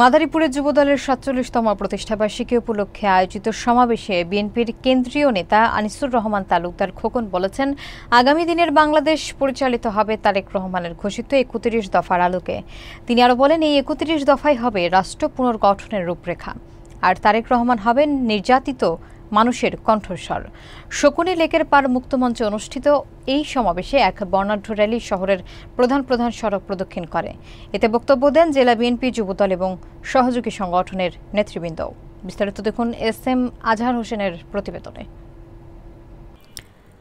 মাদারীপুরে যুবদলের ৪৭তম প্রতিষ্ঠাবার্ষিকী উপলক্ষে আয়োজিত সমাবেশে বিএনপির কেন্দ্রীয় নেতা আনিসুর রহমান তালুকদার খোকন বলেছেন, আগামী দিনের বাংলাদেশ পরিচালিত হবে তারেক রহমানের ঘোষিত ৩১ দফার আলোকে। তিনি আরও বলেন, এই ৩১ দফাই হবে রাষ্ট্র পুনর্গঠনের রূপরেখা, আর তারেক রহমান হবেন নির্যাতিত মানুষের কণ্ঠস্বর। শকুনি লেকের পার মুক্তমঞ্চে অনুষ্ঠিত এই সমাবেশে এক বর্ণাঢ্য র্যালি শহরের প্রধান প্রধান সড়ক প্রদক্ষিণ করে। এতে বক্তব্য দেন জেলা বিএনপি, যুবদল এবং সহযোগী সংগঠনের নেতৃবৃন্দ। বিস্তারিত দেখুন এস.এম. আজহার হোসেনের প্রতিবেদনে।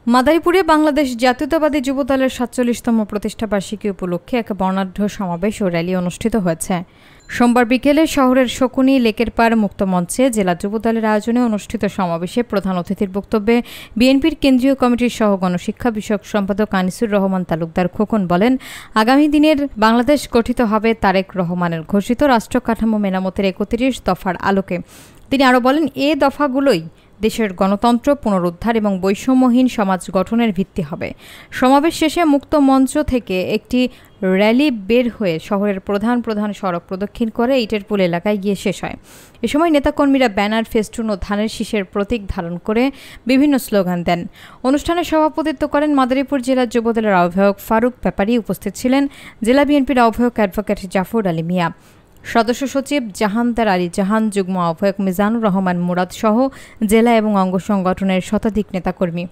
মাদারীপুরে বাংলাদেশ জাতীয়তাবাদী যুবদলের ৪৭তম প্রতিষ্ঠাবার্ষিকী উপলক্ষে এক বর্ণাঢ্য সমাবেশ ও র্যালি অনুষ্ঠিত হয়েছে। সোমবার বিকেলে শহরের শকুনি লেকের পার মুক্তমঞ্চে জেলা যুবদলের আয়োজনে অনুষ্ঠিত সমাবেশে প্রধান অতিথির বক্তব্যে বিএনপির কেন্দ্রীয় কমিটির সহ গণশিক্ষা বিষয়ক সম্পাদক আনিসুর রহমান তালুকদার খোকন বলেন, আগামী দিনের বাংলাদেশ গঠিত হবে তারেক রহমানের ঘোষিত রাষ্ট্র কাঠামো মেরামতের ৩১ দফার আলোকে। তিনি আরও বলেন, এ দফাগুলোই দেশের গণতন্ত্র পুনরুদ্ধার এবং বৈষম্যহীন সমাজ গঠনের ভিত্তি হবে। সমাবেশ শেষে মুক্ত মঞ্চ থেকে একটি র্যালি বের হয়ে শহরের প্রধান প্রধান সড়ক প্রদক্ষিণ করে ইটেরপুল এলাকায় গিয়ে শেষ হয়। এ সময় নেতাকর্মীরা ব্যানার, ফেস্টুন ও ধানের শীষের প্রতীক ধারণ করে বিভিন্ন স্লোগান দেন। অনুষ্ঠানে সভাপতিত্ব করেন মাদারীপুর জেলা যুবদলের আহ্বায়ক ফারুক ব্যাপারী। উপস্থিত ছিলেন জেলা বিএনপির আহ্বায়ক অ্যাডভোকেট জাফর আলী মিয়া, সদস্য সচিব জাহানদার আলী জাহান, যুগ্ম আহ্বায়ক মিজানুর রহমান মুরাদ সহ জেলা এবং অঙ্গ সংগঠনের শতাধিক নেতাকর্মী।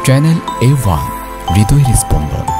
চ্যানেল A1 হৃদয়ের স্পন্দন।